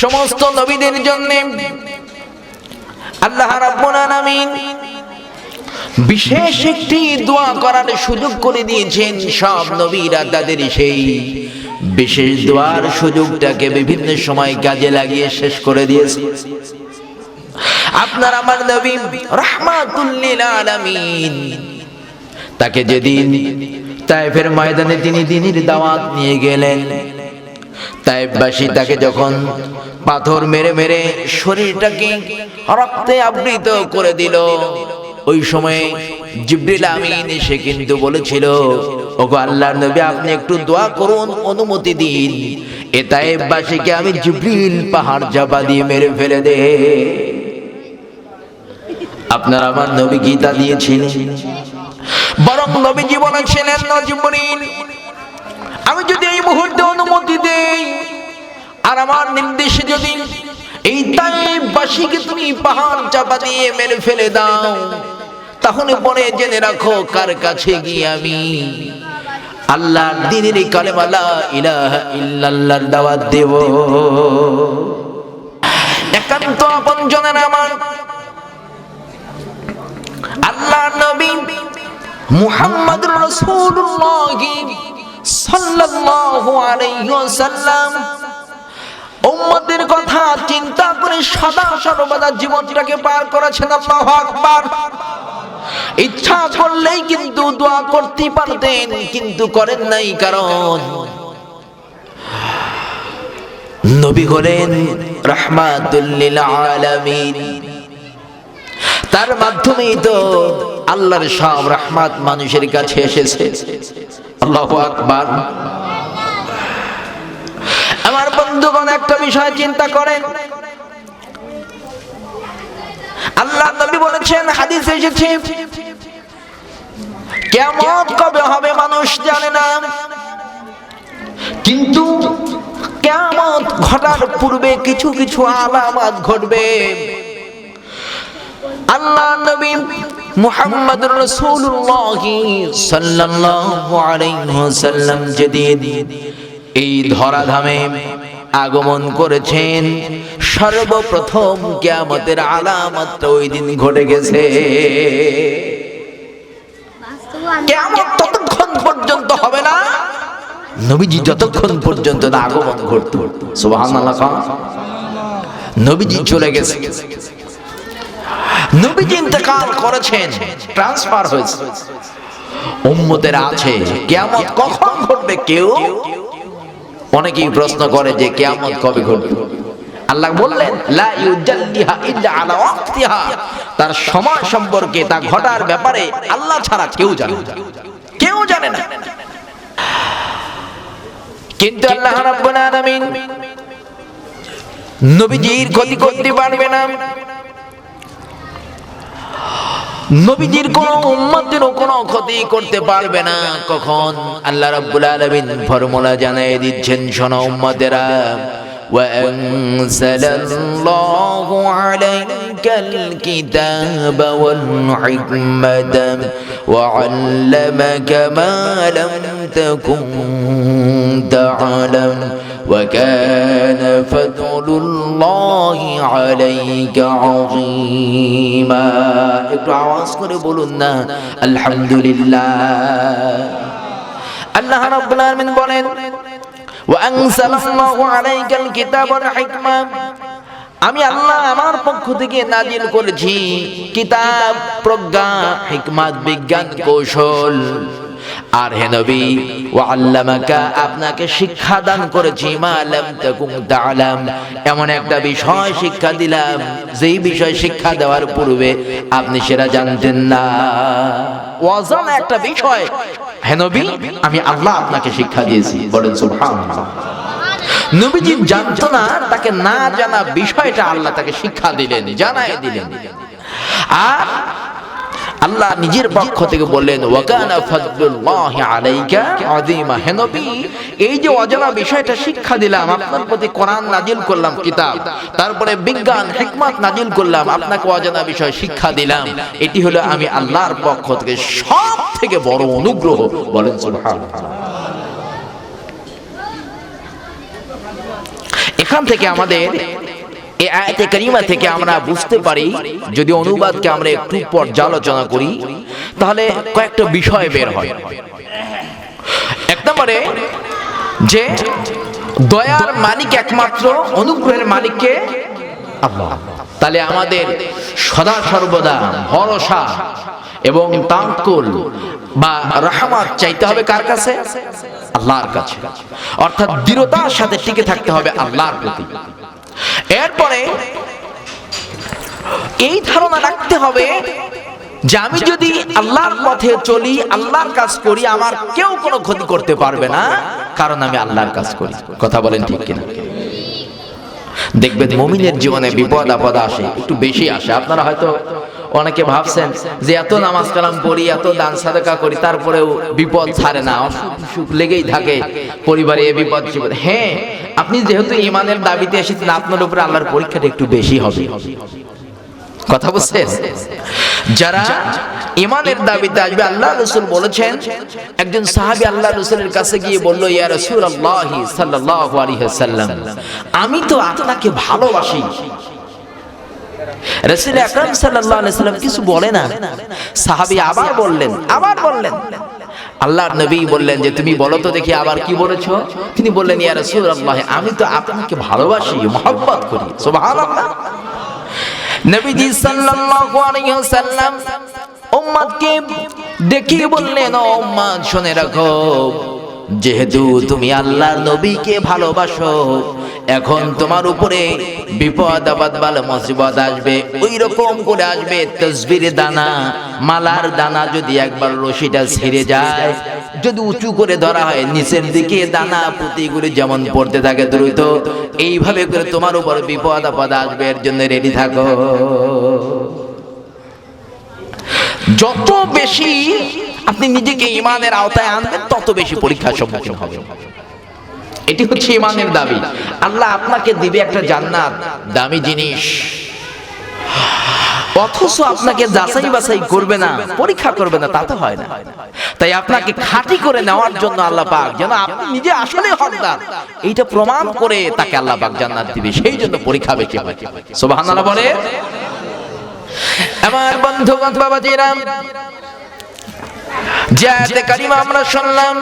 সমস্ত নবীদের জন্য আল্লাহ রাব্বুল আলামিন বিশেষ একটি দোয়া করার সুযোগ করে দিয়েছেন। সব নবীরা তাদের সেই বিশেষ দোয়ার সুযোগটাকে বিভিন্ন সময় কাজে লাগিয়ে শেষ করে দিয়েছে। আপনার আমার নবী রাহমাতুল লিল আলামিন, তাকে যেদিন তায়েফের ময়দানে তিনি দ্বীনের দাওয়াত নিয়ে গেলেন, তায়েফবাসী তাকে যখন পাথর মেরে মেরে শরীরটাকে রক্তে আবৃত করে দিল, ওই সময় জিবরিল আমিন এসে কিন্তু বলেছিল, ওগো আল্লাহর নবী, আপনি একটু দোয়া করুন, অনুমতি দিন, এ তায়েফবাসীকে আমি জিবরিল পাহাড় চাপা দিয়ে মেরে ফেলে দে। আপনার আমার নবী গীতা দিয়েছিলেন, বরং নবীজি বলেছিলেন, জিবরিল, আমি যদি এই মুহূর্তে অনুমতি দেই আর আমার নির্দেশে যদি এই তায়েফবাসীকে তুমি পাহাড় চাপা দিয়ে মেরে ফেলে দাও, তাহলে পরে জেনে রাখো কার কাছে গিয়ে আমি আল্লাহর দ্বীনের কালেমা লা ইলাহা ইল্লাল্লাহর দাওয়াত দেব। একান্ত আপনজনের আমার আল্লাহর নবী মুহাম্মদুর রাসূলুল্লাহ সাল্লাল্লাহু আলাইহি ওয়াসাল্লাম উম্মতের কথা চিন্তা করে সদা সর্বদা জীবনটাকে পার করেছেন। আল্লাহু আকবার। ইচ্ছা করলেই কিন্তু দোয়া করতে পারতেন, কিন্তু করেন নাই, কারণ নবী হলেন রাহমাতুল লিল আলামিন। তার মাধ্যমেই তো আল্লাহর সব রহমত মানুষের কাছে এসেছে। আল্লাহু আকবার। আমার বন্ধুগণ, একটা বিষয় চিন্তা করেন, আল্লাহ নবী বলেছেন, হাদিসে এসেছে, কিয়ামত কবে হবে মানুষ জানে না, কিন্তু কিয়ামত ঘটার পূর্বে কিছু কিছু আলামত ঘটবে। আল্লাহ নবী মুহাম্মদুর রাসূলুল্লাহ সাল্লাল্লাহু আলাইহি ওয়াসাল্লাম যেদিন এই ধরাধামে আগমন করেছেন, সর্বপ্রথম কিয়ামতের আলামত ওই দিন ঘটে গেছে। কিয়ামত ততক্ষণ পর্যন্ত হবে না নবীজি যতক্ষণ পর্যন্ত না আগমন ঘটতো। সুবহানাল্লাহ। নবীজি চলে গেছে, নবীজি ইন্তেকাল করেছেন, ট্রান্সফার হয়েছে, উম্মতের আছে। কিয়ামত কখন ঘটবে কেউ অনেকেই প্রশ্ন করে যে কিয়ামত কবে ঘটবে। আল্লাহ বললেন, লা ইউজাল্লিহা ইল্লা আলা ওয়াক্তিহা, তার সময় সম্পর্কে, তা ঘটার ব্যাপারে আল্লাহ ছাড়া কেউ জানে না, কেউ জানে না। কিন্তু আল্লাহ রাব্বুল আলামিন নবীজির ক্ষতি করতে পারবে না, নবীজির কোন উম্মতেরও কোনো ক্ষতি করতে পারবে না। কখন? আল্লাহ রাব্বুল আলামিন ফর্মুলা জানিয়ে দিচ্ছেন, শোনো উম্মতেরা, وأنزل الله عليك الكتاب والحكمة وعلمك ما لم تكن تعلم وكان فضل الله عليك عظيما। একটু আওয়াজ করে বলুন না আলহামদুলিল্লাহ। আল্লাহ রাব্বুল আলামিন বলেন, ওয়ানজালাল্লাহু আলাইকাল কিতাব ওয়াল হিকমা, আমি আল্লাহ আমার পক্ষ থেকে নাজিল করেছি কিতাব, প্রজ্ঞা, হিকমত, বিজ্ঞান, কৌশল। আর হে নবী, ওয়াল্লামাকা, আপনাকে শিক্ষা দান করেছি, মা লাম তাকুন তা'লাম, এমন একটা বিষয় শিক্ষা দিলাম যেই বিষয় শিক্ষা দেওয়ার পূর্বে আপনি সেটা জানতেন না। অজানা একটা বিষয় হে নবী আমি আল্লাহ আপনাকে শিক্ষা দিয়েছি। বলেন সুবহানাল্লাহ। নবীজি জানতো না, তাকে না জানা বিষয়টা আল্লাহ তাকে শিক্ষা দিলেন, জানায় দিলেন। আর আল্লাহ নিজের পক্ষ থেকে বললেন, ওয়া কানা ফাদলুল্লাহি আলাইকা আযীমা, হে নবী এই যে অজানা বিষয়টা শিক্ষা দিলাম, আপনার প্রতি কোরআন নাজিল করলাম কিতাব, তারপরে বিজ্ঞান, হিকমত নাজিল করলাম, আপনাকে অজানা বিষয় শিক্ষা দিলাম, এটি হলো আমি আল্লাহর পক্ষ থেকে সব থেকে বড় অনুগ্রহ। বলেন সুবহানাল্লাহ। এখান থেকে আমাদের এই আয়াতে কারিমা থেকে আমরা বুঝতে পারি, যদি অনুবাদকে আমরা একটু পর্যালোচনা করি তাহলে কয়েকটা বিষয় বের হয়। এক নম্বরে যে দয়ার মালিক একমাত্র, অনুগ্রহের মালিককে আল্লাহ। তাহলে আমাদের সদা সর্বদা ভরসা এবং তাওয়াক্কুল বা রহমত চাইতে হবে কার কাছে? আল্লাহর কাছে। অর্থাৎ দৃঢ়তার সাথে টিকে থাকতে হবে আল্লাহর প্রতি। এরপরে এই ধারণা রাখতে হবে যে আমি যদি আল্লাহর পথে চলি, আল্লাহর কাজ করি, আমার কেউ কোনো ক্ষতি করতে পারবে না, কারণ আমি আল্লাহর কাজ করি। কথা বলেন ঠিক কিনা? দেখবেন মুমিনের জীবনে বিপদ আপদ আসে, একটু বেশি আসে। আপনারা হয়তো অনেকে ভাবছেন যে এত নামাজ কালাম পড়ি, এত দান সাদাকা করি, তারপরেও বিপদ ছাড়ে না, অসুখ সুখ লেগেই থাকে পরিবারে, এ বিপদ জীবন। হ্যাঁ, আপনি যেহেতু ঈমানের দাবিতে এসেছেন, আপনার উপরে আল্লাহর পরীক্ষাটা একটু বেশি হবে। কথা বুঝছেন? যারা ঈমানের দাবিতে আসবে, আল্লাহ রাসূল বলেছেন, একজন সাহাবী আল্লাহ রাসূলের কাছে গিয়ে বলল, ইয়া রাসূলুল্লাহ সাল্লাল্লাহু আলাইহি ওয়াসাল্লাম, আমি তো আপনাকে ভালোবাসি। রাসূল আকরাম সাল্লাল্লাহু আলাইহি ওয়াসাল্লাম কিছু বলে না। সাহাবী আবার বললেন। আল্লাহর নবী বললেন যে তুমি বলো তো দেখি আবার কি বলেছো? তিনি বললেন, ইয়া রাসূলুল্লাহ, আমি তো আপনাকে ভালোবাসি, মহব্বত করি। সুবহানাল্লাহ। নবীজি সাল্লাল্লাহু আলাইহি ওয়াসাল্লাম উম্মতকে ডেকে বললেন, ও উম্মত শুনে রাখো, যেহেতু তুমি আল্লাহর নবীকে ভালোবাসো, এখন তোমার উপরে বিপদ আপদ বালা মুসিবত আসবে, ওই রকম করে আসবে তসবির দানা, মালার দানা যদি একবার রশিটা ছিঁড়ে যায়, যদি উঁচু করে ধরা হয়, নিচের দিকে দানা পুঁতিগুলি যেমন পড়তে থাকে দ্রুত, এইভাবে করে তোমার উপর বিপদ আপদ আসবে, এর জন্য রেডি থাকো। যত বেশি আপনি নিজেকে ঈমানের আওতায় আনবেন, তত বেশি পরীক্ষার সম্মুখীন হবেন। এটি হচ্ছে ঈমানের দাবি। আল্লাহ আপনাকে দিবে একটা জান্নাত, দামি জিনিস, অথচ আপনাকে যাচাই বাছাই করবে না, পরীক্ষা করবে না, তা তো হয় না। তাই আপনাকে খাঁটি করে নেওয়ার জন্য আল্লাহ পাক যেন আপনি নিজে আসলে হকদার, এইটা প্রমাণ করে তাকে আল্লাহ পাক জান্নাত দিবে, সেই জন্য পরীক্ষা বেশি হয়। সুবহানাল্লাহ বলে। আমার বন্ধুগণ, বাবাজিরা, যে আয়াতে কারিমা আমরা শুনলাম,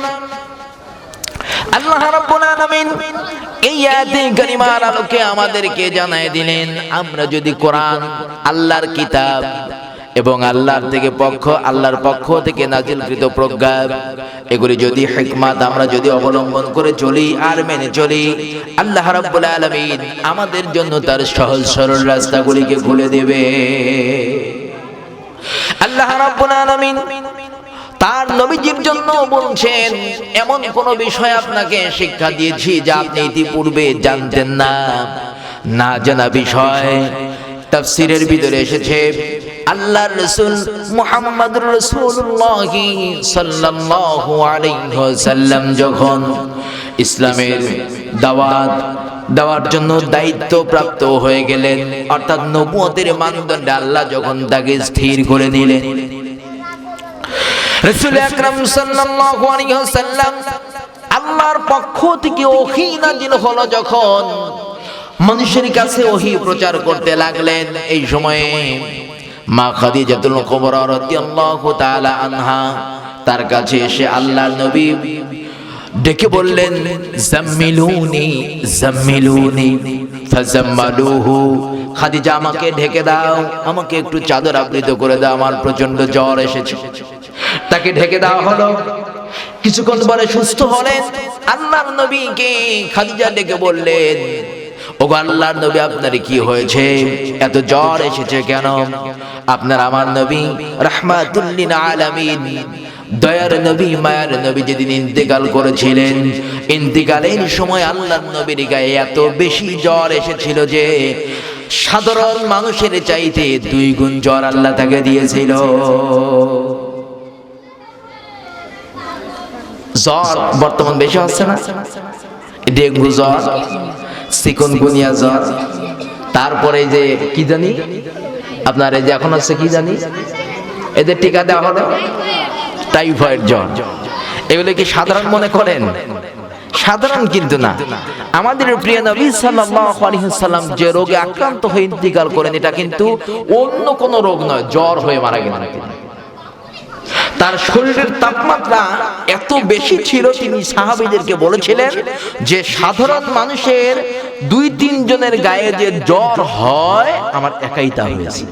আল্লাহ রাব্বুল আলামিন এই আয়াতে কারিমার আলোকে আমাদেরকে জানায় দিলেন, আমরা যদি কোরআন, আল্লাহর কিতাব এবং আল্লাহর পক্ষ থেকে নাজিলকৃত প্রজ্ঞা, এগুলি যদি হিকমত আমরা যদি অবলম্বন করে চলি আর মেনে চলি, আল্লাহ রাব্বুল আলামিন আমাদের জন্য তার সহজ সরল রাস্তাগুলিকে খুলে দেবে। আল্লাহ রাব্বুল আলামিন তার নবীজির জন্য বলছেন, এমন কোন বিষয় আপনাকে শিক্ষা দিয়েছি যা আপনি ইতিপূর্বে জানতেন না, না জানা বিষয়। তাফসীরের ভিতরে এসেছে, আল্লাহর রাসূল মুহাম্মদুর রাসূলুল্লাহ সাল্লাল্লাহু আলাইহি ওয়াসাল্লাম যখন ইসলামের দাওয়াত দেওয়ার জন্য দায়িত্ব প্রাপ্ত হয়ে গেলেন, অর্থাৎ নবুয়তের মানদণ্ডে আল্লাহ যখন তাকে স্থির করে নিলেন, রাসূল আকরাম সাল্লাল্লাহু আলাইহি ওয়াসাল্লাম আল্লাহর পক্ষ থেকে ওহী নাযিল হলো, যখন মানুষের কাছে ওহী প্রচার করতে লাগলেন, এই সময়ে মা খাদিজাতুল কুবরা রাদিয়াল্লাহু তাআলা আনহা তার কাছে এসে আল্লাহর নবী ডেকে বললেন, জাম্মিলুনি জাম্মিলুনি ফাজাম্মালুহু, খাদিজা আমাকে ঢেকে দাও, আমাকে একটু চাদর আবৃত করে দাও, আমার প্রচন্ড জ্বর এসেছে। তাকে ঢেকে দেওয়া হলো। কিছুক্ষণ পরে সুস্থ হলেন। আল্লাহর নবীকে খাদিজা ডেকে বললেন, ওগো আল্লাহর নবী, আপনার কি হয়েছে? এত জ্বর এসেছে কেন? আপনার আমার নবী রাহমাতুল লিল আলামিন, দয়ার নবী, মায়ার নবী যেদিন ইন্তেকাল করেছিলেন, ইন্তেকালের সময় আল্লাহর নবীর গায়ে এত বেশি জ্বর এসেছিল যে সাধারণ মানুষের চাইতে 2 গুণ জ্বর আল্লাহ তাকে দিয়েছিল। জ্বর বর্তমান বেশি হচ্ছে না? ডেঙ্গু জ্বর, চিকুনগুনিয়া জ্বর, তারপরে যে কি জানি আপনার এই যে এখন হচ্ছে কি জানি, এদের টিকা দেওয়া হলো টাইফয়েড জ্বর। এগুলো কি সাধারণ মনে করেন? সাধারণ কিন্তু না। আমাদের প্রিয় নবী সাল্লাল্লাহু আলাইহি ওয়াসাল্লাম যে রোগে আক্রান্ত হয়ে ইন্তিকাল করেন, এটা কিন্তু অন্য কোনো রোগ নয়, জ্বর হয়ে মারা গেলেন তিনি। তার শরীরের তাপমাত্রা এত বেশি ছিল, তিনি সাহাবীদেরকে বলেছিলেন যে সাধারণ মানুষের 2-3 জনের গায়ে যে জ্বর হয়, আমার একাই তা হয়েছে।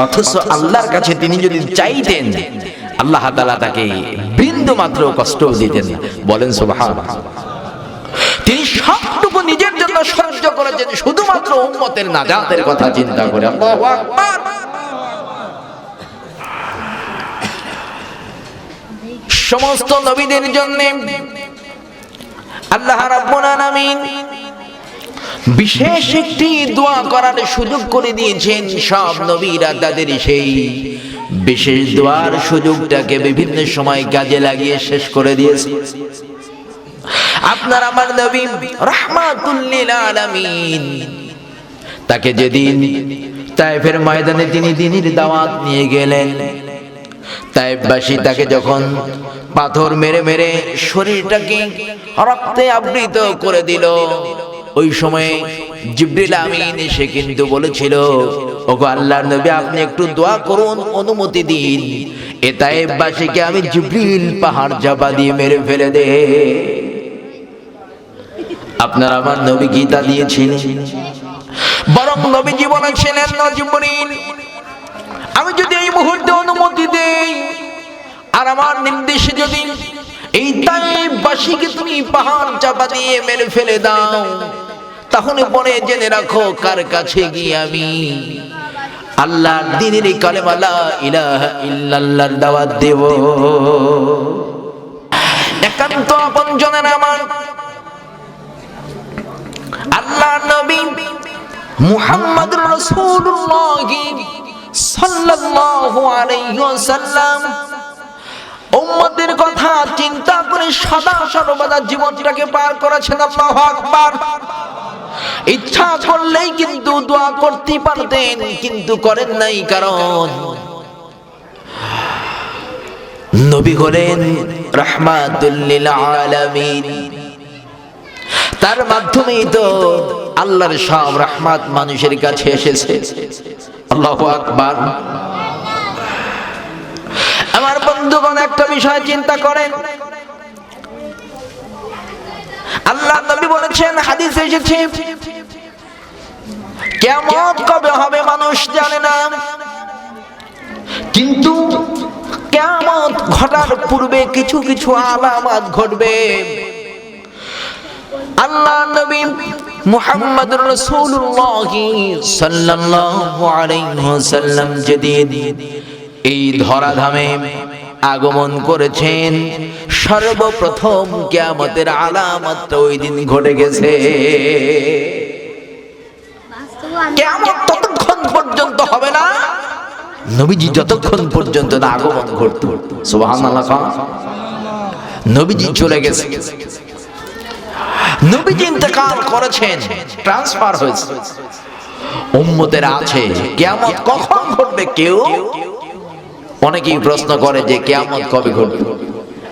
অথচ আল্লাহর কাছে তিনি যদি চাইতেন, আল্লাহ তাআলা তাকে বিন্দু মাত্র কষ্ট দিতেন না। বলেন সুবহানাল্লাহ। তিনি সবটুকু নিজের জন্য সহ্য করেছেন শুধুমাত্র উম্মতের নাজাতের কথা চিন্তা করে। আল্লাহু আকবার। সমস্ত নবীদের জন্য আল্লাহ রাব্বুল আলামিন বিশেষ একটি দোয়া করার সুযোগ করে দিয়েছেন। সব নবীরা তাদের সেই বিশেষ দোয়ার সুযোগটাকে বিভিন্ন সময় কাজে লাগিয়ে শেষ করে দিয়েছে। আপনার আমার নবী রাহমাতুল লিল আলামিন, তাকে যেদিন তায়েফের ময়দানে তিনি দ্বীনের দাওয়াত নিয়ে গেলেন, তায়েফবাসী তাকে যখন পাথর মেরে মেরে শরীরটাকে রক্তে আবৃত করে দিল, ওই সময় জিবরিল আমিন এসে কিন্তু বলেছিল, ওগো আল্লাহর নবী, আপনি একটু দোয়া করুন, অনুমতি দিন, এ তায়েফবাসীকে আমি জিবরিল পাহাড় চাপা দিয়ে মেরে ফেলে দে। আপনার আমার নবী গীতা দিয়েছিলেন, বরং নবীজি বলেছিলেন, জিবরিল, আমি যদি এই মুহূর্তে অনুমতি দেই আর আমার নির্দেশে যদি এই তায়েফবাসীকে তুমি পাহাড় চাপা দিয়ে মেরে ফেলে দাও, তাহলে পরে জেনে রাখো কার কাছে গিয়ে আমি আল্লাহর দ্বীনের কালেমা লা ইলাহা ইল্লাল্লাহর দাওয়াত দেব। একান্ত আপনজনের আমার আল্লাহর নবী মুহাম্মদুর রাসূলুল্লাহ সাল্লাল্লাহু আলাইহি ওয়াসাল্লাম উম্মতের কথা চিন্তা করে সদা সর্বদা জীবনটাকে পার করেছেন। আল্লাহু আকবার। ইচ্ছা করলেই কিন্তু দোয়া করতে পারতেন, কিন্তু করেন নাই, কারণ নবী হলেন রাহমাতুল লিল আলামিন। তার মাধ্যমেই তো আল্লাহর সব রহমত মানুষের কাছে এসেছে। আল্লাহু আকবার। আমার বন্ধুগণ, একটা বিষয় চিন্তা করেন, আল্লাহ নবী বলেছেন, হাদিসে এসেছে, কিয়ামত কবে হবে মানুষ জানে না, কিন্তু কিয়ামত ঘটার পূর্বে কিছু কিছু আলামত ঘটবে। আল্লাহ নবী মুহাম্মদুর রাসূলুল্লাহ সাল্লাল্লাহু আলাইহি ওয়াসাল্লাম যেদিন এই ধরাধামে আগমন করেছেন, সর্বপ্রথম কিয়ামতের আলামত ওই দিন ঘটে গেছে। কিয়ামত ততক্ষণ পর্যন্ত হবে না নবীজি যতক্ষণ পর্যন্ত না আগমন ঘটতো। সুবহানাল্লাহ। নবীজি চলে গেছে, নবীজি ইন্তেকাল করেছেন, ট্রান্সফার হয়েছে, উম্মতের আছে। কিয়ামত কখন ঘটবে? কেউ অনেকেই প্রশ্ন করে যে কিয়ামত কবে ঘটবে।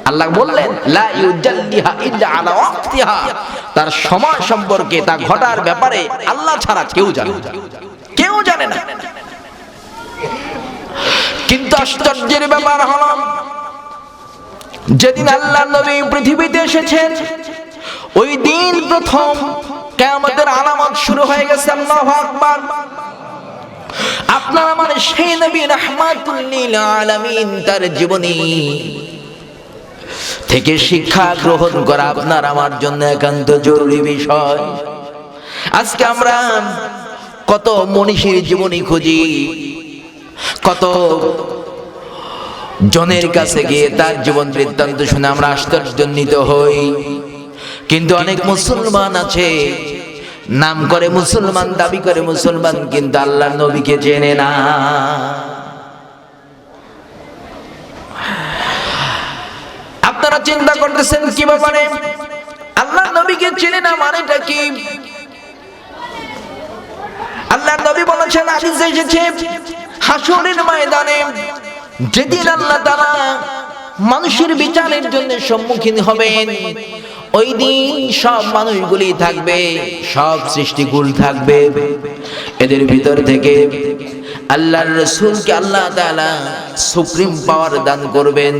আল্লাহ বললেন, লা ইউজাল্লিহা ইল্লা আলা ওয়াক্তিহা, তার সময় সম্পর্কে, তা ঘটার ব্যাপারে আল্লাহ ছাড়া কেউ জানে না, কেউ জানে না। কিন্তু আশ্চর্যের ব্যাপার হলো, যেদিন আল্লাহ নবী পৃথিবীতে এসেছেন, ওই দিন প্রথম কিয়ামতের আলামত শুরু হয়ে গেছে। আল্লাহু আকবার। আপনার আমার সেই নবী রাহমাতুল লিল আলামিন, তার জীবনী থেকে শিক্ষা গ্রহণ করা আপনার আমার জন্য একান্ত জরুরি বিষয়। আজকে আমরা কত মনীষীর জীবনী খুঁজি, কত জনের কাছে গিয়ে তার জীবন বৃত্তান্ত শুনে আমরা আশ্চর্যান্বিত হই, কিন্তু অনেক মুসলমান আছে, নাম করে মুসলমান, দাবি করে মুসলমান, কিন্তু আল্লাহর নবীকে চেনে না। আপনারা চিন্তা করতেছেন কি ব্যাপারে? আল্লাহর নবীকে চেনে না মানেটা কি? আল্লাহর নবী বলেছেন, হাদিসে এসেছে, হাসরের ময়দানে যেদিন আল্লাহ তাআলা মানুষের বিচারের জন্য সম্মুখীন হবেন। ওই দিন সব মানুষগুলি থাকবে, সব সৃষ্টিকুল থাকবে। এদের ভিতর থেকে আল্লাহর রাসূলকে আল্লাহ তাআলা সুপ্রিম পাওয়ার দান করবেন।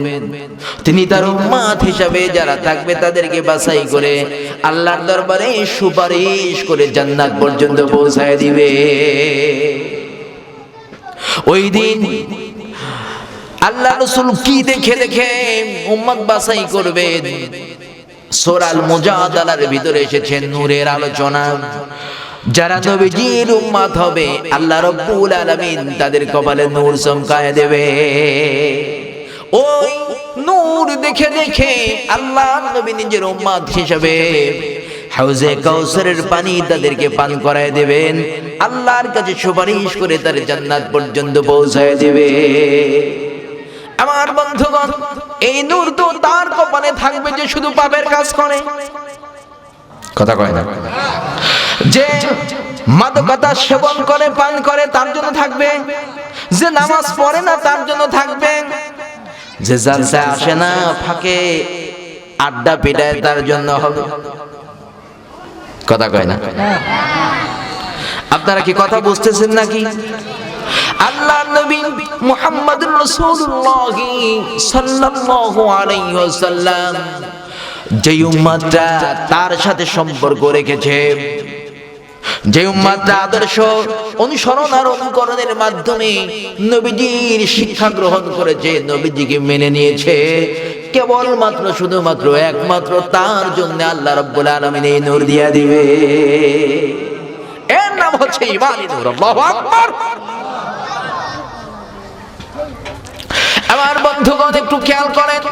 তিনি তার উম্মত হিসাবে যারা থাকবে তাদেরকে বাছাই করে আল্লাহর দরবারে সুপারিশ করে জান্নাত পর্যন্ত পৌঁছায় দিবে। ওই দিন আল্লাহ রাসূল কি দেখে দেখে উম্মত বাছাই করবেন? সূরা আল মুজাদালার ভিতরে এসেছে নূরের আলোচনা। যারা নবীজির উম্মত হবে আল্লাহ রাব্বুল আলামিন তাদের কপালে নূর চমকায় দেবে। ওই নূর দেখে দেখে আল্লাহ নবী নিজের উম্মত হিসেবে হাউজে কাউসারের পানি তাদেরকে পান করায় দেবেন। আল্লাহর কাছে সুপারিশ করে তার জান্নাত পর্যন্ত পৌঁছায় দেবে। আমার বন্ধুগণ, এই নূর তো তার কপালে থাকবে যে শুধু পাপের কাজ করে, কথা কয় না, যে মাদকতা সেবন করে পান করে তার জন্য থাকবে, যে নামাজ পড়ে না তার জন্য থাকবে, যে জালসায় আসে না ফাঁকে আড্ডা পিটায় তার জন্য হবে, কথা কয় না। আপনারা কি কথা বুঝতেছেন নাকি? আল্লাহর নবী মুহাম্মদুর রাসূলুল্লাহ সাল্লাল্লাহু আলাইহি ওয়াসাল্লাম যে উম্মতটা তার সাথে সম্পর্ক রেখেছে, যে উম্মতটা আদর্শ অনুসরণ আর অনুকরণের মাধ্যমে নবীজির শিক্ষা গ্রহণ করেছে, নবীজিকে মেনে নিয়েছে, কেবলমাত্র শুধুমাত্র একমাত্র তার জন্য আল্লাহ রাব্বুল আলামিন এই নূর দিয়া দিবে। এর নাম হচ্ছে ঈমানি নূর। আল্লাহু আকবার। আমার বন্ধুগণ একটু খেয়াল করেন,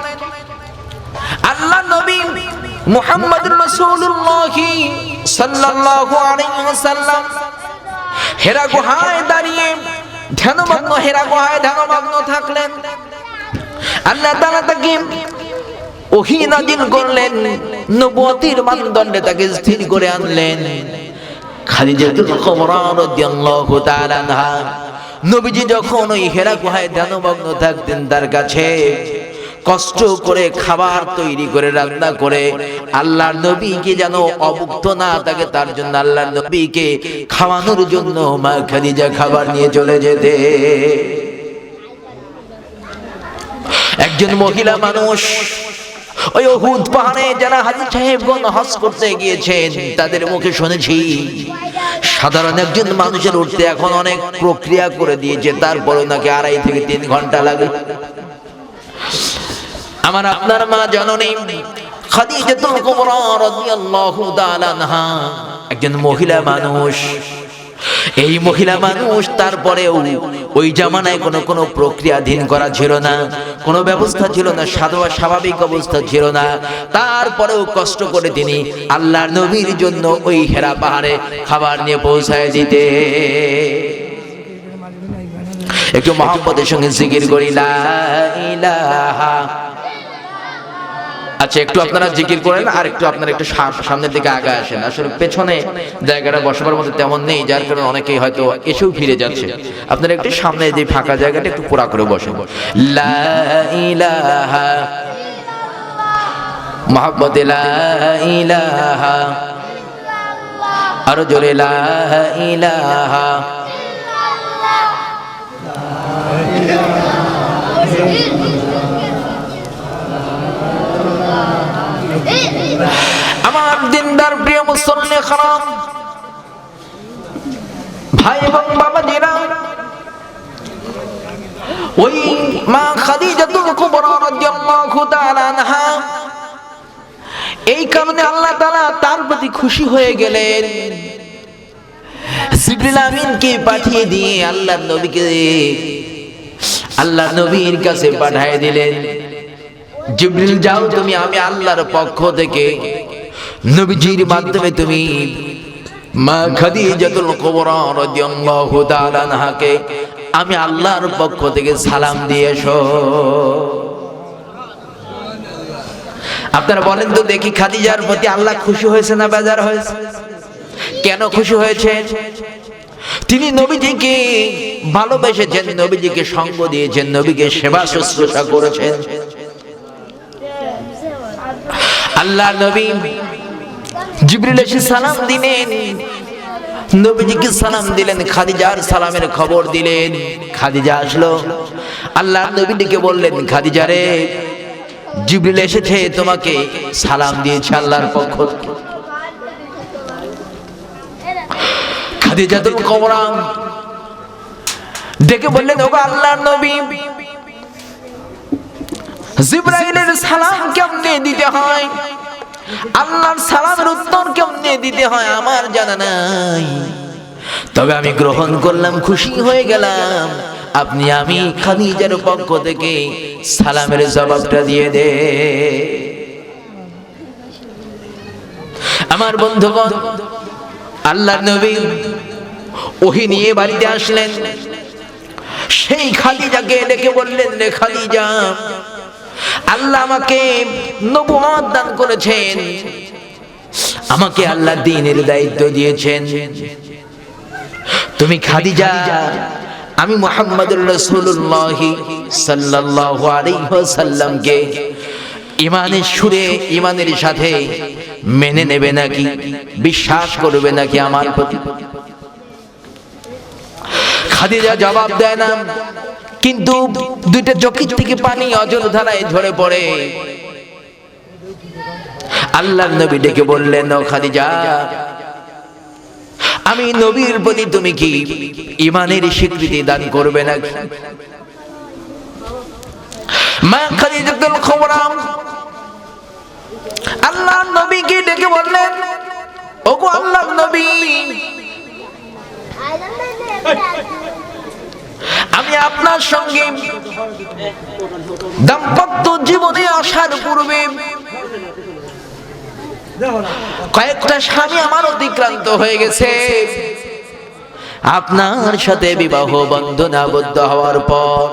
আল্লাহ নবী মুহাম্মদুর রাসূলুল্লাহ সাল্লাল্লাহু আলাইহি ওয়াসাল্লাম হেরা গুহায় দাঁড়িয়ে ধ্যানমগ্ন, হেরা গুহায় ধ্যানমগ্ন থাকলেন। আল্লাহ তাআলা তাকে ওহী নাযিল করলেন, নবুয়তির মানদণ্ডে তাকে স্থির করে আনলেন। খাদিজাতুল কুবরা রাদিয়াল্লাহু তাআলা আনহা নবীজি যখন ওই হেরা গুহায় ধ্যানমগ্ন থাকতেন, তার কাছে কষ্ট করে খাবার তৈরি করে রান্না করে আল্লাহর নবীকে যেন অভুক্ত না থাকে তার জন্য আল্লাহর নবীকে খাওয়ানোর জন্য মা খাদিজা খাবার নিয়ে চলে যেতে। একজন মহিলা মানুষ ওই উহুদ পাহাড়ে যারা হাজী সাহেবগণ হজ করতে গিয়েছেন তাদের মুখে শুনেছি সাধারণ একজন মানুষের উঠতে এখন অনেক প্রক্রিয়া করে দিয়েছে, তারপরে নাকি 2.5 থেকে 3 ঘন্টা লাগে। আমার আপনার মা জননী খাদিজাতুল কুবরা রাদিয়াল্লাহু তাআলা আনহা একজন মহিলা মানুষ। এই মহিলা মানুষ তারপরেও ওই জামানায় কোনো প্রক্রিয়াধীন করা ছিল না, কোনো ব্যবস্থা ছিল না, সাধারণ স্বাভাবিক অবস্থা ছিল না। তারপরেও কষ্ট করে তিনি আল্লাহর নবীর জন্য ওই হেরা পাহাড়ে খাবার নিয়ে পৌঁছায় দিতে। একটু মহব্বতের সঙ্গে জিকির করি লা ইলাহা। আচ্ছা, একটু আপনারা জিকির করেন আর একটু আপনারা একটু সামনের দিকে আগে আসেন। আসলে পেছনে জায়গাটা বসবার মতো তেমন নেই, যার কারণে অনেকেই হয়তো এসেও ফিরে যাচ্ছে। আপনারা একটু সামনে যে ফাঁকা জায়গাটা একটু পুরা করে বসেন। লা ইলাহা মহব্বতে লা ইলাহা, আরো জোরে লা ইলাহা। আমার দিনদার প্রিয় মুসল্লি খারাম ভাই এবং বাবাজিরা, ওই মা খাদিজাতুল কুবরা রাদিয়াল্লাহু তাআলা আনহা এই কারণে আল্লাহ তাআলা তার প্রতি খুশি হয়ে গেলেন। জিবরিল আমিনকে পাঠিয়ে দিয়ে আল্লাহর নবীকে আল্লাহর নবীর কাছে পাঠিয়ে দিলেন, জিবরিল যাও তুমি, আমি আল্লাহর পক্ষ থেকে নবীজির মাধ্যমে তুমি মা খাদিজাতুল কুবরা রাদিয়াল্লাহু তাআলা আনহাকে আমি আল্লাহর পক্ষ থেকে সালাম দিয়ে এসো। আপনারা বলেন তো দেখি, খাদিজার প্রতি আল্লাহ খুশি হয়েছে না বেজার হয়েছে? কেন খুশি হয়েছে? তিনি নবীজিকে ভালোবেসেছেন, নবীজিকে সঙ্গ দিয়েছেন, নবীকে সেবা শুশ্রূষা করেছেন। আল্লাহ নবী জিবরিল এসে সালাম দিলেন, নবীজিকে সালাম দিলেন, খাদিজার সালামের খবর দিলেন। খাদিজা আসলো, আল্লাহ নবীকে বললেন, খাদিজা রে, জিবরিল এসেছে, তোমাকে সালাম দিয়েছে আল্লাহর পক্ষ থেকে। খাদিজাতুল কুবরা ডেকে বললেন, ওগো আল্লাহর নবী, জিবরাইলের সালাম কেমনে দিতে হয়, আল্লাহর সালামের উত্তর কেমনে দিতে হয় আমার জানা নাই, তবে আমি গ্রহণ করলাম, খুশি হয়ে গেলাম, আপনি আমি খাদিজার পক্ষ থেকে সালামের জবাবটা দিয়ে দে। আমার বন্ধুগণ, আল্লাহর নবী ওহী নিয়ে বাড়িতে আসলেন। সেই খাদিজাকে ডেকে বললেন, রে খাদিজা, আল্লাহ আমাকে নবুয়ত দান করেছেন, আমাকে আল্লাহ দ্বীনের দায়িত্ব দিয়েছেন। তুমি খাদিজা, আমি মুহাম্মদুর রাসূলুল্লাহ সাল্লাল্লাহু আলাইহি ওয়াসাল্লামকে ঈমানের সুরে, ঈমানের সাথে মেনে নেবে নাকি, বিশ্বাস করবে নাকি আমার প্রতি? খাদিজা জবাব দেয় না, কিন্তু দুইটা চোখের থেকে পানি অঝর ধারায় ঝরে পড়ে। আল্লাহর নবী ডেকে বললেন, ও খাদিজা, আমি নবীর প্রতি তুমি কি ঈমানের স্বীকৃতি দান করবে নাকি? মা খাদিজাতুল কুবরা আল্লাহর নবীকে ডেকে বললেন, ওগো আল্লাহর নবী, আমি আপনার সঙ্গে দাম্পত্য জীবনে আসার পূর্বে কয়েকটা স্বামী আমার অতিক্রান্ত হয়ে গেছে। আপনার সাথে বিবাহ বন্ধনে আবদ্ধ হওয়ার পর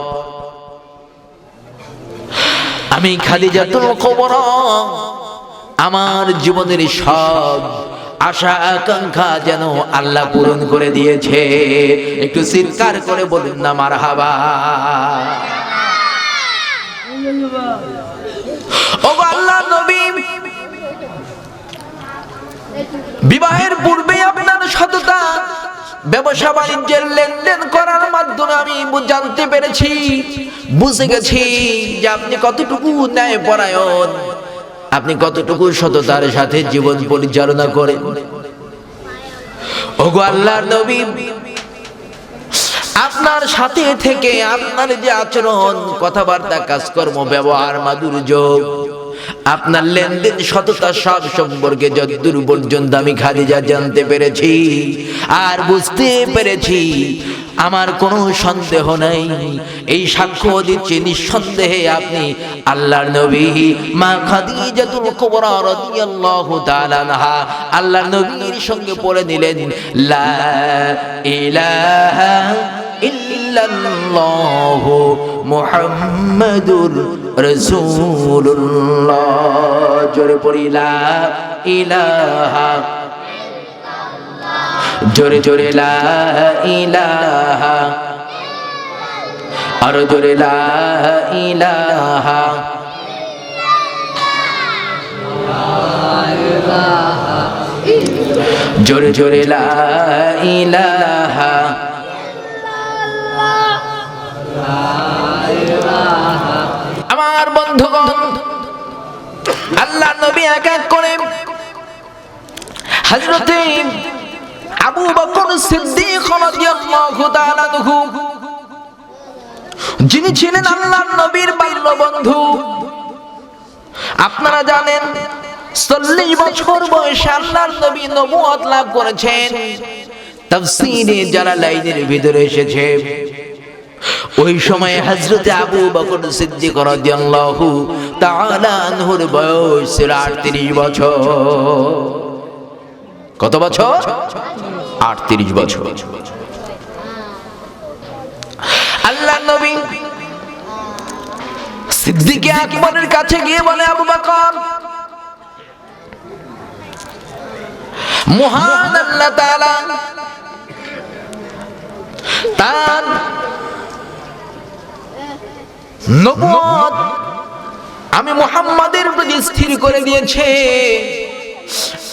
আমি খাদিজাতুল কুবরা আমার জীবনের সব আশা আকাঙ্ক্ষা যেন আল্লাহ পূরণ করে দিয়েছে। একটু চিৎকার করে বলুন না মারহাবা। ওগো আল্লাহর নবী, বিবাহের পূর্বে আপনার সততা, ব্যবসা বাণিজ্যের লেনদেন করার মাধ্যমে আমি জানতে পেরেছি, বুঝে গেছি যে আপনি কতটুকু ন্যায়পরায়ণ, আপনি কতটুকু সততার সাথে জীবন পরিচালনা করেন। ওগো আল্লাহর নবী, আপনার সাথে থেকে আপনার যে আচরণ, কথাবার্তা, কাজকর্ম, ব্যবহার, মাধুর্য, আপনার লেনদেন, সততা, সব সম্পর্কে যতদূর পর্যন্ত আমি খাদিজা জানতে পেরেছি আর বুঝতে পেরেছি, আমার কোনো সন্দেহ নাই, এই সাক্ষ্য দিচ্ছি নিঃসন্দেহে আপনি আল্লাহর নবী। মা খাদিজাতুল কুবরা রাদিয়াল্লাহু তাআলা আনহা আল্লাহর নবীর সঙ্গে পড়ে নিলেন, লা ইলাহা ইল্লাল্লাহু মুহাম্মাদুর রাসূলুল্লাহ। জোরে পড়ি, লা ইলাহা, জোরে জোরে লা ইলাহা, আর জোরে লা ইলাহা, জোরে জোরে লা ইলাহা। আমার বন্ধুগণ, আল্লাহ নবী এক এক করে হযরতে আবু বকর সিদ্দিক রাদিয়াল্লাহু তাআলা আনহু, যিনি ছিলেন আল্লাহর নবীর বাল্য বন্ধু, আপনারা জানেন 40 বছর বয়সে আল্লাহর নবী নবুয়ত লাভ করেছেন। তাফসীরে জালালাইনের ভিতরে এসেছে, ওই সময় হযরতে আবু বকর সিদ্দিক রাদিয়াল্লাহু তাআলা আনহুর বয়স ছিল 38 বছর। কত বছর? 38 বছর। আল্লাহর নবী সিদ্দিক আকবরের কাছে গিয়ে বলে, আবু বকর, মহান আল্লাহ তাআলা তার নবুয়ত আমি মুহাম্মাদের প্রতি স্থির করে দিয়েছে,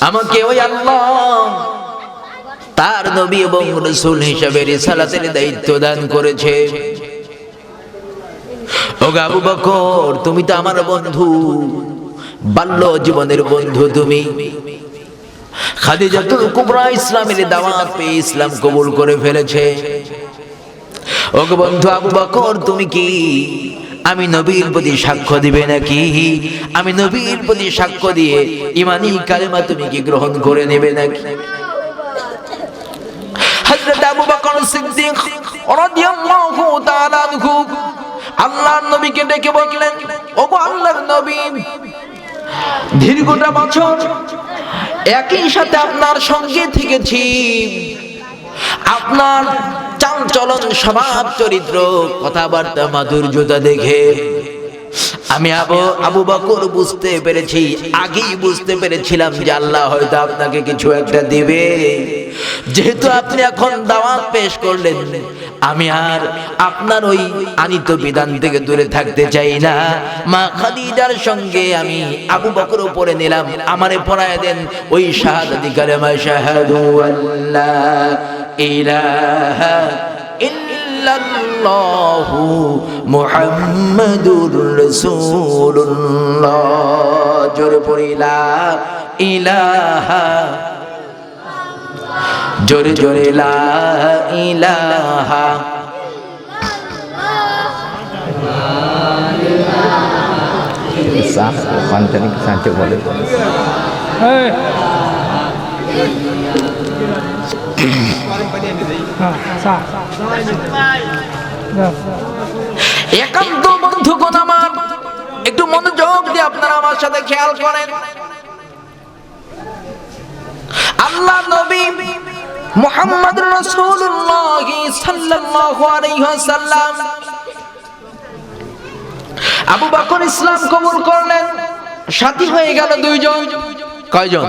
আমাকে ওই আল্লাহ তার নবী এবং রাসূল হিসেবে রিসালাতের দায়িত্ব দান করেছে। ও আবু বকর, তুমি তো আমার বন্ধু, বাল্য জীবনের বন্ধু তুমি। খাদিজাতুল কুবরা ইসলামের দাওয়াত পেয়ে ইসলাম কবুল করে ফেলেছে। ও বন্ধু আবু বকর, তুমি কি আমি নবীর প্রতি সাক্ষ্য দিবে নাকি? আমি নবীর প্রতি সাক্ষ্য দিয়ে ঈমানি কালেমা তুমি কি গ্রহণ করে নেবে নাকি? হযরত আবু বকর সিদ্দিক রাদিয়াল্লাহু তাআলা আনহু আল্লাহর নবীকে ডেকে বললেন, ওগো আল্লাহর নবী, দীর্ঘটা বছর একই সাথে আপনার সঙ্গে থেকেছি, আপনার চাল চলন স্বভাব চরিত্র কথাবার্তা মাধুর্যতা দেখে আমি আবু বকর বুঝতে পেরেছি, আগেই বুঝতে পেরেছিলাম যে আল্লাহ হয়তো আপনাকে কিছু একটা দিবে। যেহেতু আপনি এখন দাওয়াত পেশ করলেন, আমি আর আপনার ওই আনিত বিধান থেকে দূরে থাকতে চাই না। মা খাদিজার সঙ্গে আমি আবু বকর পড়ে নিলাম, আমারে পড়ায় দেন ওই শাহাদাতি কালেমা, শাহাদু আল্লা ইলাহা ইল্লাল্লাহু মুহাম্মাদুর রাসূলুল্লাহ। জোরে পড়ি লা ইলাহা, জোরে জোরে লা ইলাহা। একান্ত বন্ধুগণ আমার, একটু মনোযোগ দিয়ে আপনারা আমার সাথে খেয়াল করেন। আল্লাহ নবী মুহাম্মদুর রাসূলুল্লাহ সাল্লাল্লাহু আলাইহি ওয়াসাল্লাম আবু বকর ইসলাম কবুল করলেন, সাথী হয়ে গেল দুইজন। কয়জন?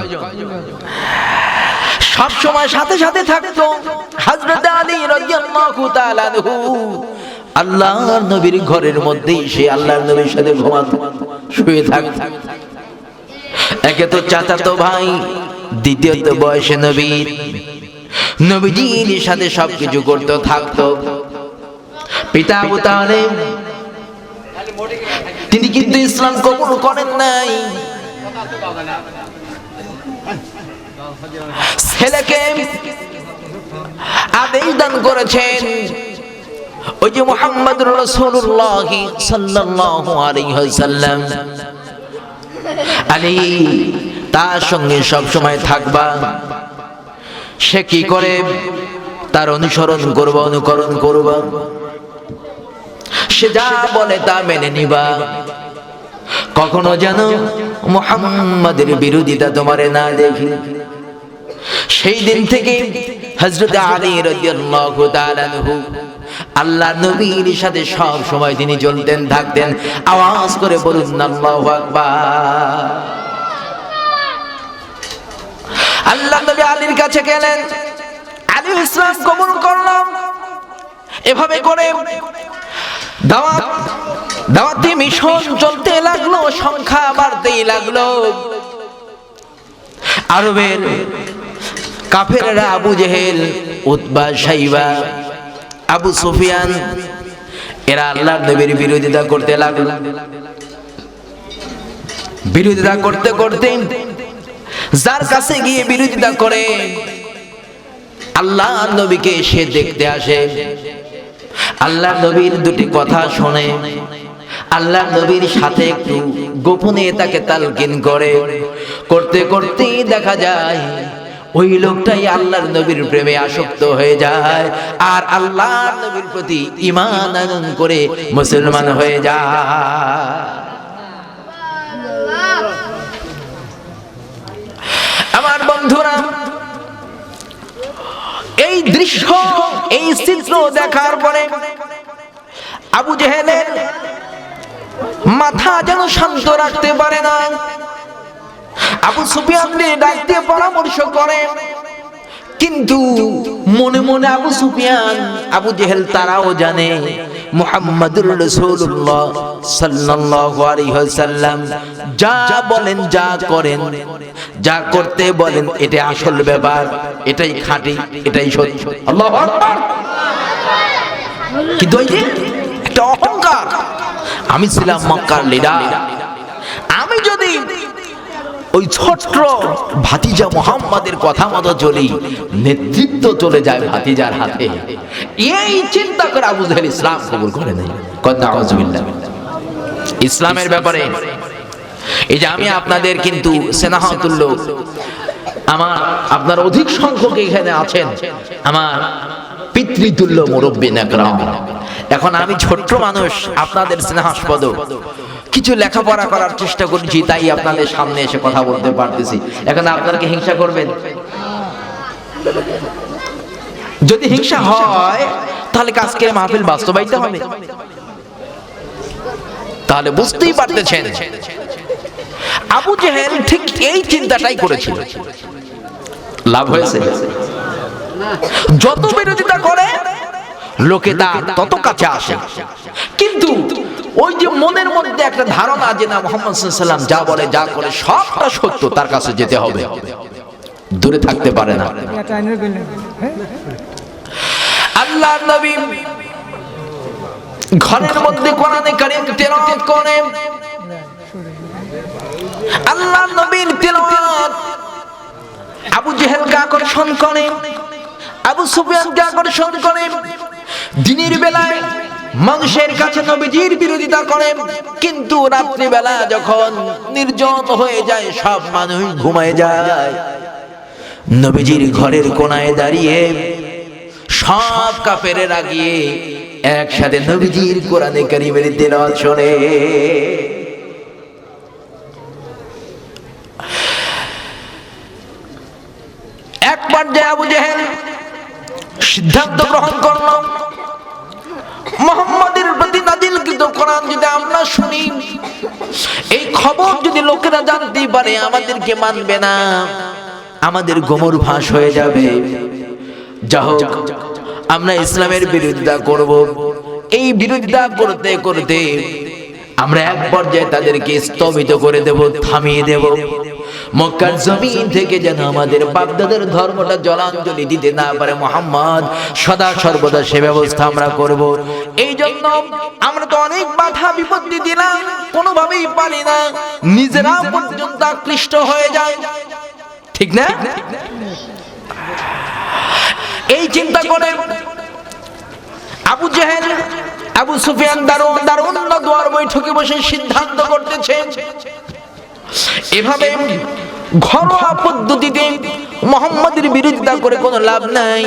সব সময় সাথে সাথে থাকতো হযরত আলী রাদিয়াল্লাহু তাআলা আনহু। আল্লাহর নবীর ঘরের মধ্যেই সে আল্লাহর নবীর সাথে ঘুমাতো, শুয়ে থাকতো। একে তো চাচাতো ভাই, দ্বিতীয়ত বয়সে নবী, নবীজির সাথে সবকিছু করতে থাকতো। পিতা আবু তালেব তিনি কিন্তু ইসলাম কবুল করেন নাই, ছেলেকে আদেশ দান করেছেন ওই যে মুহাম্মদুর রাসূলুল্লাহ সাল্লাল্লাহু আলাইহি ওয়াসাল্লাম, আলী তার সঙ্গে সব সময় থাকবা। সে কি করে তার অনুসরণ করবা, অনুকরণ করবা, সে যা বলে তা মেনে নিবা। কখনো যেন মুহাম্মাদের বিরোধিতা তোমারে না দেখি। সেই দিন থেকে হযরত আলী রাদিয়াল্লাহু তাআলা আনহু আল্লাহর নবীর সাথে সব সময় তিনি চলতেন থাকতেন। আওয়াজ করে বলুন আল্লাহু আকবার। আল্লাহর নবী আলীর কাছে গেলেন, আলী ইসলাম কবুল করলাম। এভাবে করে দাওয়াতি মিশন চলতে লাগলো, সংখ্যা বাড়তেই লাগলো। আরবের কাফেররা আবু জেহেল, উতবা, শাইবা, আবু সুফিয়ান এরা আল্লাহর নবীর বিরোধিতা করতে লাগলো। বিরোধিতা করতে করতে যার কাছে গিয়ে বিরোধিতা করে আল্লাহর নবীকে সে দেখতে আসে, আল্লাহর নবীর দুটি কথা শুনে, আল্লাহর নবীর সাথে একটু গোপনে তাকে তালকিন করে। করতে করতে দেখা যায় ওই লোকটাই আল্লাহর নবীর প্রেমে আসক্ত হয়ে যায় আর আল্লাহর নবীর প্রতি ঈমান আনয়ন করে মুসলমান হয়ে যায়। আমার বন্ধুরা, এই দৃশ্য, এই চিত্র দেখার পরে আবু জেহেলের মাথা যেন শান্ত রাখতে পারে না। আবু সুফিয়ানকে ডাক দিয়ে পরামর্শ করে, কিন্তু মনে মনে আবু সুফিয়ান, আবু জেহেল তারাও জানে মুহাম্মাদুর রাসূলুল্লাহ সাল্লাল্লাহু আলাইহি ওয়াসাল্লাম যা বলেন, যা করেন, যা করতে বলেন এটা আসল ব্যাপার, এটাই খাঁটি, এটাই সত্য। আল্লাহু আকবার। কিন্তু ওই যে একটা অহংকার, আমি ছিলাম মক্কার লিডার, আমি যদি ওই ছোট্ট ভাতিজা মুহাম্মাদের কথা মতো চলি, নেতৃত্ব চলে যায় ভাতিজার হাতে, এই চিন্তা করে আবু জাহেল ইসলাম কবুল করে নেয়। ইসলামের ব্যাপারে এই যে আমি আপনাদের কিন্তু স্নেহতুল্য, আপনার অধিক সংখ্যক এখানে আছেন আমার পিতৃতুল্য মুরব্বী নেকরাম। এখন আমি ছোট্ট মানুষ, আপনাদের স্নেহাস্পদ, কিছু লেখাপড়া করার চেষ্টা করেছি, তাই আপনাদের সামনে এসে কথা বলতে পারতেছি। এখন আপনারা কি হিংসা করবেন? যদি হিংসা হয় তাহলে আজকের মাহফিল বাস্তবায়িত হবে। তাহলে বুঝতেই পারতেছেন আবু জেহেল ঠিক এই চিন্তাটাই করেছিল। লাভ হয়েছে? যত বিরোধিতা করে লোকে তার তত কাছে আসে, কিন্তু ওই যে মনের মধ্যে একটা ধারণা যে না মুহাম্মদ সাল্লাল্লাহু আলাইহি ওয়াসাল্লাম যা বলে যা করে সবটা সত্য, তার কাছে যেতে হবে, দূরে থাকতে পারে না। আল্লাহর নবী ঘরের মধ্যে কোরআনে কারীম তেলাওয়াত করেন, আল্লাহর নবীর তেলাওয়াত আবু জেহেলকে আকর্ষণ করে, আবু সুফিয়ানকে আকর্ষণ করে। দিনের বেলায় মানুষের কাছে নবীজির বিরোধিতা করে, কিন্তু রাত্রি বেলা যখন নির্জন হয়ে যায়, সব মানুষ ঘুমায় যায়, নবীজির ঘরের কোণায় দাঁড়িয়ে সব কাফেরের আগিয়ে একসাথে নবীজির কোরআনে কারীমের তেলাওয়াত শোনে। একবার যে আবু জেহেল সিদ্ধান্ত গ্রহণ করল, মুহাম্মাদের প্রতি নাজিলকৃত কোরআন যদি আমরা শুনি, এই খবর যদি লোকেরা জানতে পারে আমাদেরকে মানবে না, আমাদের গোমর ফাঁস হয়ে যাবে। যা হোক, আমরা ইসলামের বিরোধিতা করব। এই বিরোধিতা করতে করতে আমরা এক পর্যায়ে তাদেরকে স্তম্ভিত করে দেব, থামিয়ে দেব। মক্কার জমিন থেকে যেন আমাদের বাপদাদার ধর্মটা জলাঞ্জলি দিতে না পারে মুহাম্মদ, সদা সর্বদা সে ব্যবস্থা আমরা করব। এই জন্য আমরা তো অনেক বাধা বিপত্তি দিলাম, কোনোভাবেই পারি না, নিজেরা পর্যন্ত আকৃষ্ট হয়ে যায়, ঠিক না? এই চিন্তা করে আবু জেহেল, আবু সুফিয়ান দারুণ দোয়ার বৈঠকে বসে সিদ্ধান্ত করতেছে, এভাবে ঘরোয়া পদ্ধতিতে মুহাম্মাদের বিরোধিতা করে কোনো লাভ নাই।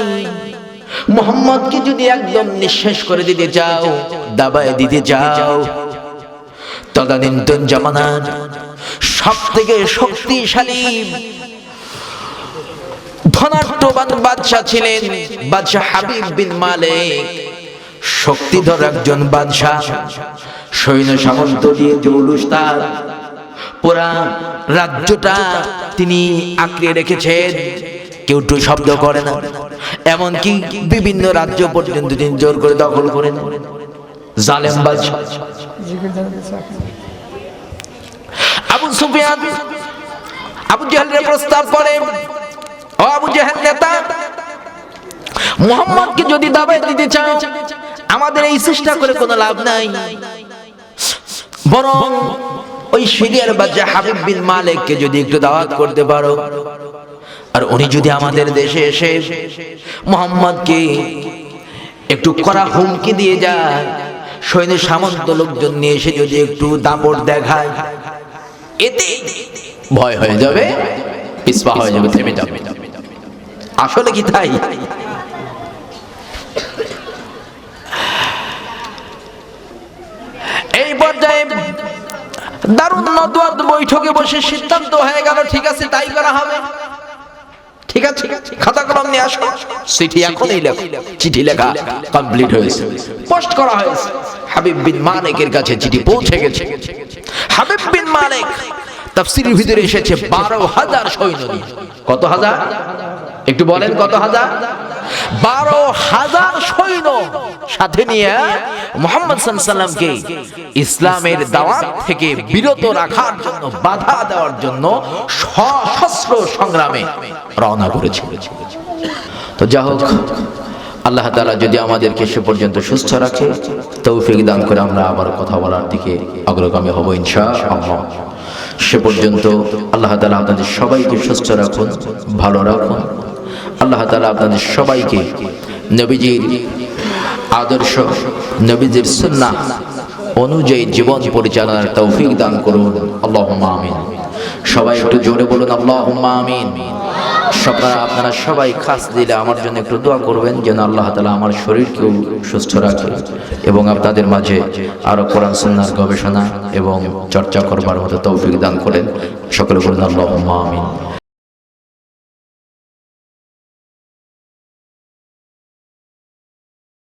মুহাম্মদকে যদি একদম নিঃশেষ করে দিতে চাও, দাবায় দিতে চাও, তদানীন্তন জামানার সব থেকে শক্তিশালী ধনাঢ্যবান বাদশা ছিলেন বাদশা হাবিব বিন মালিক। শক্তিধর একজন বাদশা, সৈন্য সামন্ত দিয়ে জৌলুস তার পুরা রাজ্যটা তিনি আঁকড়ে রেখেছেন, কেউ টু শব্দ করে না, এমনকি বিভিন্ন রাজ্য পর্যন্ত তিনি জোর করে দখল করেন। জালেম বাদশা আবু সুফিয়ান আবু জেহেলের প্রস্তাব করে, ও আবু জেহেল নেতা, মুহাম্মদকে যদি দাবায় দিতে চাও, আমাদের এই চেষ্টা করে কোনো লাভ নাই, বরং ওই সিরিয়ার বাদশা হাবিব বিন মালিককে যদি একটু দাওয়াত করতে পারো, আর উনি যদি আমাদের দেশে এসে মুহাম্মদকে একটু কড়া হুমকি দিয়ে যায়, সৈন্য সামন্ত লোকজন নিয়ে এসে যদি একটু দাপট দেখায়, এতে ভয় হয়ে যাবে, পিছপা হয়ে যাবে, থেমে যাবে। আসলে কি তাই? এই পর্যায়ে দারুণ নদওয়াত বৈঠকে বসে সিদ্ধান্ত হয়ে গেল, ঠিক আছে তাই করা হবে। ঠিক আছে, খাতা কলম নিয়ে আসো, চিঠি এখনই লেখো। চিঠি লেখা কমপ্লিট হয়েছে, পোস্ট করা হয়েছে। হাবিব বিন মালিকের কাছে চিঠি পৌঁছে গেছে। হাবিব বিন মালিক তাফসীরের ভিতরে এসেছে 12,000 সৈন্য নিয়ে। কত হাজার? একটু বলেন কত হাজার? 12,000 সৈন্য সাথে নিয়ে মুহাম্মদ সাল্লাল্লাহু আলাইহি সাল্লামকে ইসলামের দাওয়াত থেকে বিরত রাখার জন্য, বাধা দেওয়ার জন্য সশস্ত্র সংগ্রামে রওনা করেছে। তো যা হোক, আল্লাহ তাআলা যদি আমাদেরকে সে পর্যন্ত সুস্থ রাখে, তৌফিক দান করে আমরা আবার কথা বলার দিকে অগ্রগামী হব ইনশাআল্লাহ। সে পর্যন্ত আল্লাহ তাআলা আপনাদের সবাইকে সুস্থ রাখুন, ভালো রাখুন। আল্লাহ তাআলা আপনাদের সবাইকে নবীজির আদর্শ, নবীজির সুন্নাহ অনুযায়ী জীবন পরিচালনার তৌফিক দান করুন। আল্লাহুম্মা আমিন। সবাই একটু জোরে বলুন আল্লাহুম্মা আমিন। আপনারা সবাই খাস দিলে আমার জন্য একটু দোয়া করবেন যেন আল্লাহ তাআলা আমার শরীরকেও সুস্থ রাখে এবং আপনাদের মাঝে আরো কোরআন সুন্নাহর গবেষণা এবং চর্চা করবার মতো তৌফিক দান করেন। সকলে বলুন আল্লাহুম্মা আমিন।